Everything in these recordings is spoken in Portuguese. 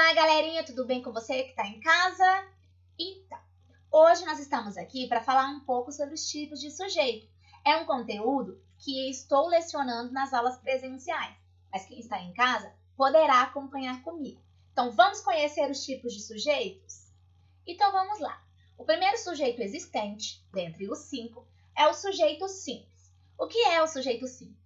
Olá, galerinha, tudo bem com você que está em casa? Então, hoje nós estamos aqui para falar um pouco sobre os tipos de sujeito. É um conteúdo que estou lecionando nas aulas presenciais, mas quem está em casa poderá acompanhar comigo. Então, vamos conhecer os tipos de sujeitos? Então, vamos lá. O primeiro sujeito existente, dentre os 5, é o sujeito simples. O que é o sujeito simples?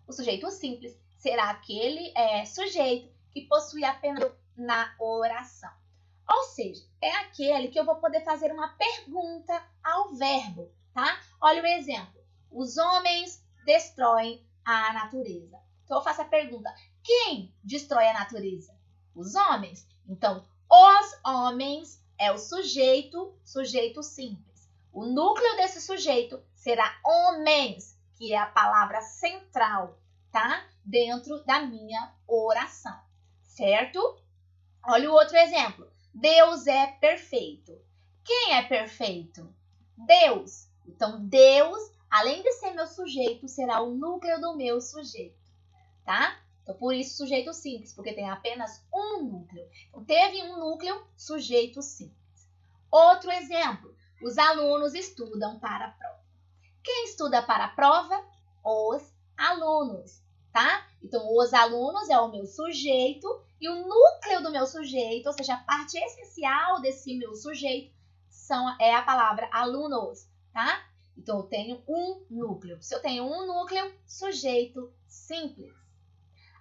O sujeito simples será aquele sujeito que possui apenas na oração. Ou seja, é aquele que eu vou poder fazer uma pergunta ao verbo, tá? Olha o exemplo. Os homens destroem a natureza. Então, eu faço a pergunta: quem destrói a natureza? Os homens. Então, os homens é o sujeito simples. O núcleo desse sujeito será homens, que é a palavra central, tá? Dentro da minha oração, certo? Olha o outro exemplo. Deus é perfeito. Quem é perfeito? Deus. Então, Deus, além de ser meu sujeito, será o núcleo do meu sujeito, tá? Então, por isso, sujeito simples, porque tem apenas um núcleo. Então, teve um núcleo, sujeito simples. Outro exemplo. Os alunos estudam para a prova. Quem estuda para a prova? Os alunos, tá? Então, os alunos é o meu sujeito e o núcleo do meu sujeito, ou seja, a parte essencial desse meu sujeito é a palavra alunos, tá? Então, eu tenho um núcleo. Se eu tenho um núcleo, sujeito simples.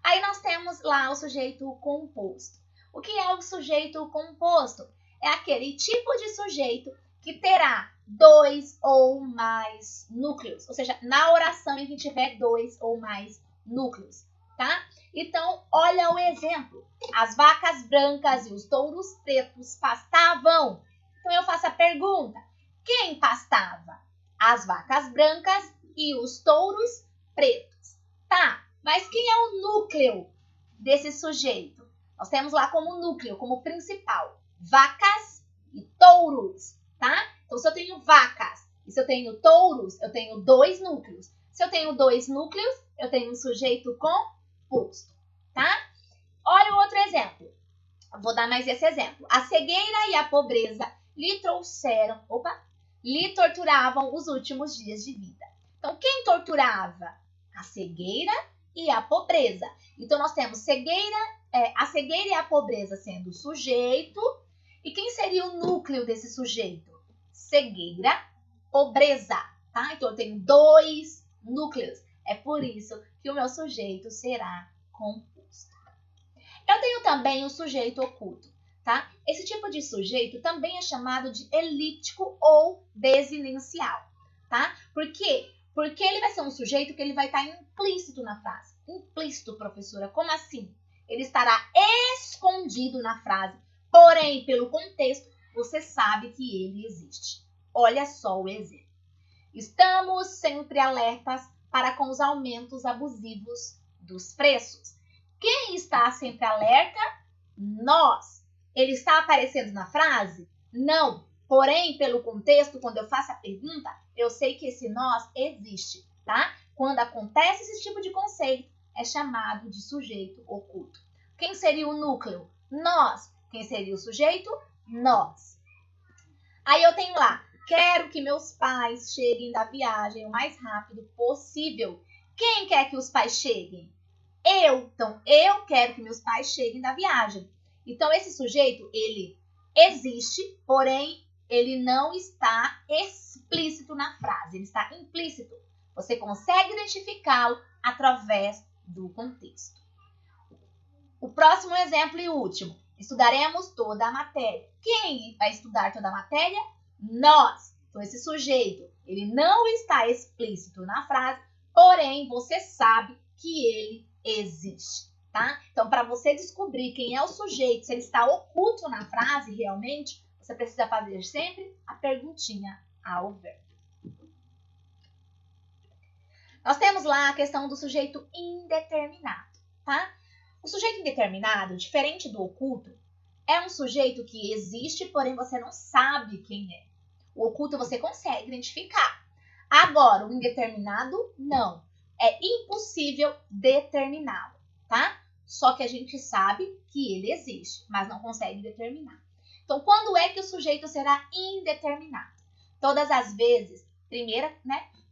Aí nós temos lá o sujeito composto. O que é o sujeito composto? É aquele tipo de sujeito que terá 2 ou mais núcleos. Ou seja, na oração em que tiver 2 ou mais núcleos, tá? Então, olha o exemplo. As vacas brancas e os touros pretos pastavam. Então, eu faço a pergunta: quem pastava? As vacas brancas e os touros pretos. Tá, mas quem é o núcleo desse sujeito? Nós temos lá como núcleo, como principal, vacas e touros, tá? Então, se eu tenho vacas e se eu tenho touros, eu tenho 2 núcleos. Se eu tenho 2 núcleos, eu tenho um sujeito composto, tá? Olha o outro exemplo. Vou dar mais esse exemplo. A cegueira e a pobreza lhe torturavam os últimos dias de vida. Então, quem torturava? A cegueira e a pobreza. Então, nós temos a cegueira e a pobreza sendo o sujeito. E quem seria o núcleo desse sujeito? Cegueira, pobreza, tá? Então, eu tenho 2 núcleos. É por isso que o meu sujeito será composto. Eu tenho também o sujeito oculto, tá? Esse tipo de sujeito também é chamado de elíptico ou desinencial, tá? Por quê? Porque ele vai ser um sujeito que ele vai estar implícito na frase. Implícito, professora, como assim? Ele estará escondido na frase, porém, pelo contexto, você sabe que ele existe. Olha só o exemplo. Estamos sempre alertas para com os aumentos abusivos dos preços. Quem está sempre alerta? Nós. Ele está aparecendo na frase? Não. Porém, pelo contexto, quando eu faço a pergunta, eu sei que esse nós existe, tá? Quando acontece esse tipo de conceito, é chamado de sujeito oculto. Quem seria o núcleo? Nós. Quem seria o sujeito? Nós. Aí eu tenho lá: quero que meus pais cheguem da viagem o mais rápido possível. Quem quer que os pais cheguem? Eu. Então, eu quero que meus pais cheguem da viagem. Então, esse sujeito, ele existe, porém, ele não está explícito na frase. Ele está implícito. Você consegue identificá-lo através do contexto. O próximo exemplo e último. Estudaremos toda a matéria. Quem vai estudar toda a matéria? Nós. Então, esse sujeito, ele não está explícito na frase, porém, você sabe que ele existe, tá? Então, para você descobrir quem é o sujeito, se ele está oculto na frase realmente, você precisa fazer sempre a perguntinha ao verbo. Nós temos lá a questão do sujeito indeterminado, tá? O sujeito indeterminado, diferente do oculto, é um sujeito que existe, porém você não sabe quem é. O oculto você consegue identificar. Agora, o indeterminado, não. É impossível determiná-lo, tá? só que a gente sabe que ele existe, mas não consegue determinar. Então, quando é que o sujeito será indeterminado? Todas as vezes,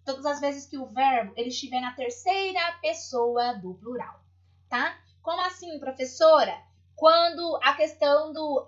todas as vezes que o verbo ele estiver na terceira pessoa do plural, tá? Como assim, professora? Quando a questão do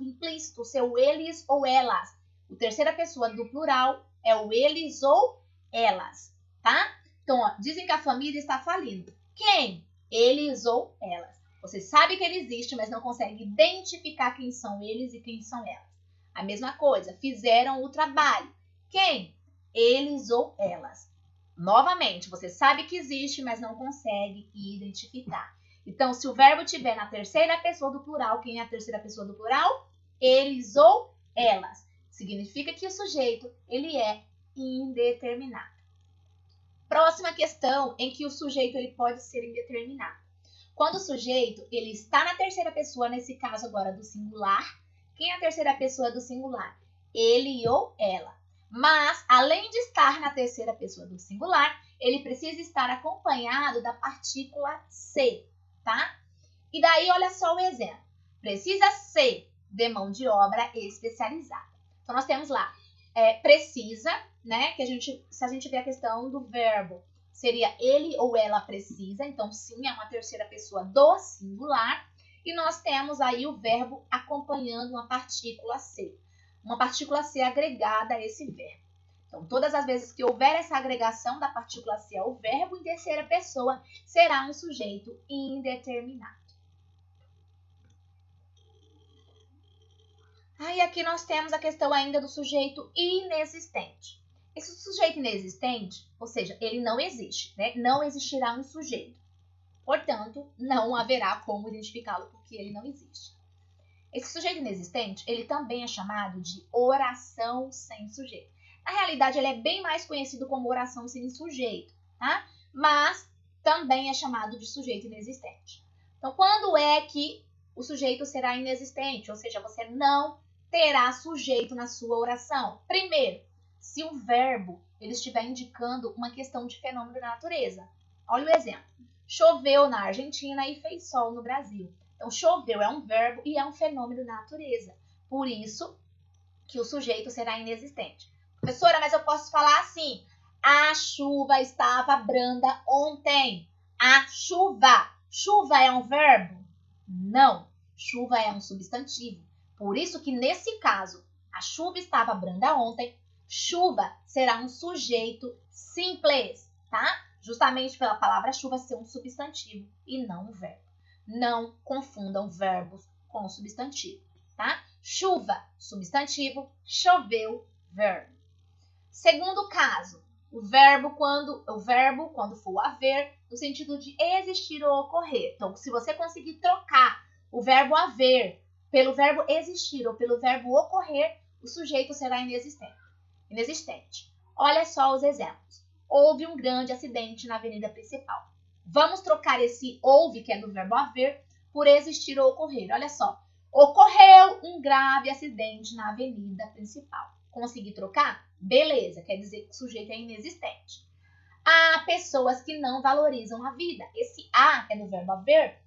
implícito, ser o eles ou elas. A terceira pessoa do plural é o eles ou elas, tá? Então, ó, dizem que a família está falindo. Quem? Eles ou elas. Você sabe que ele existe, mas não consegue identificar quem são eles e quem são elas. A mesma coisa, fizeram o trabalho. Quem? Eles ou elas. Novamente, você sabe que existe, mas não consegue identificar. Então, se o verbo estiver na terceira pessoa do plural, quem é a terceira pessoa do plural? Eles ou elas. Significa que o sujeito ele é indeterminado. Próxima questão em que o sujeito ele pode ser indeterminado. Quando o sujeito ele está na terceira pessoa, nesse caso agora do singular, quem é a terceira pessoa do singular? Ele ou ela. Mas, além de estar na terceira pessoa do singular, ele precisa estar acompanhado da partícula ser, tá? E daí, olha só o exemplo. Precisa ser de mão de obra especializada. Então, nós temos lá, precisa, né? Se a gente ver a questão do verbo, seria ele ou ela precisa. Então, sim, é uma terceira pessoa do singular. E nós temos aí o verbo acompanhando uma partícula ser. Uma partícula ser agregada a esse verbo. Então, todas as vezes que houver essa agregação da partícula ser ao verbo em terceira pessoa, será um sujeito indeterminado. Aí aqui nós temos a questão ainda do sujeito inexistente. Esse sujeito inexistente, ou seja, ele não existe, né? Não existirá um sujeito. Portanto, não haverá como identificá-lo porque ele não existe. Esse sujeito inexistente, ele também é chamado de oração sem sujeito. Na realidade, ele é bem mais conhecido como oração sem sujeito, tá? Mas também é chamado de sujeito inexistente. Então, quando é que o sujeito será inexistente? Ou seja, você não terá sujeito na sua oração. Primeiro, se o verbo ele estiver indicando uma questão de fenômeno da natureza. Olha o exemplo. Choveu na Argentina e fez sol no Brasil. Então, choveu é um verbo e é um fenômeno da natureza. Por isso que o sujeito será inexistente. Professora, mas eu posso falar assim. A chuva estava branda ontem. A chuva. Chuva é um verbo? Não. Chuva é um substantivo. Por isso que, nesse caso, a chuva estava branda ontem. Chuva será um sujeito simples, tá? Justamente pela palavra chuva ser um substantivo e não um verbo. Não confundam verbos com substantivo, tá? Chuva, substantivo, choveu, verbo. Segundo caso, o verbo quando for haver, no sentido de existir ou ocorrer. Então, se você conseguir trocar o verbo haver pelo verbo existir ou pelo verbo ocorrer, o sujeito será inexistente. Olha só os exemplos. Houve um grande acidente na avenida principal. Vamos trocar esse houve, que é do verbo haver, por existir ou ocorrer. Olha só. Ocorreu um grave acidente na avenida principal. Consegui trocar? Beleza, quer dizer que o sujeito é inexistente. Há pessoas que não valorizam a vida. Esse há, que é do verbo haver,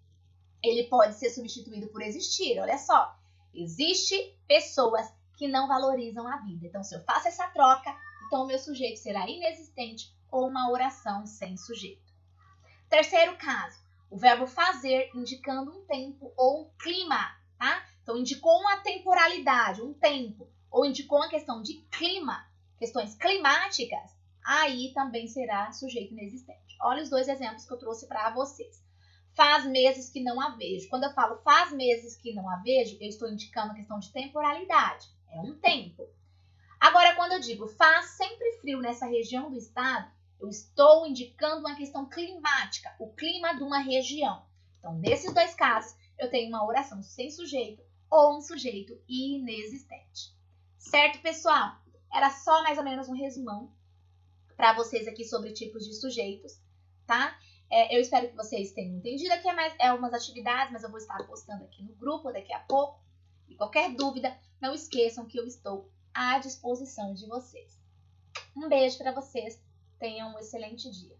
ele pode ser substituído por existir. Olha só. Existe pessoas que não valorizam a vida. Então, se eu faço essa troca, então o meu sujeito será inexistente ou uma oração sem sujeito. Terceiro caso, o verbo fazer indicando um tempo ou um clima, tá? Então, indicou uma temporalidade, um tempo, ou indicou uma questão de clima, questões climáticas, aí também será sujeito inexistente. Olha os dois exemplos que eu trouxe para vocês. Faz meses que não a vejo. Quando eu falo faz meses que não a vejo, eu estou indicando a questão de temporalidade. É um tempo. Agora, quando eu digo faz sempre frio nessa região do estado, eu estou indicando uma questão climática, o clima de uma região. Então, nesses dois casos, eu tenho uma oração sem sujeito ou um sujeito inexistente. Certo, pessoal? Era só mais ou menos um resumão para vocês aqui sobre tipos de sujeitos, tá? Eu espero que vocês tenham entendido. Aqui é umas atividades, mas eu vou estar postando aqui no grupo daqui a pouco. E qualquer dúvida, não esqueçam que eu estou à disposição de vocês. Um beijo para vocês. Tenham um excelente dia.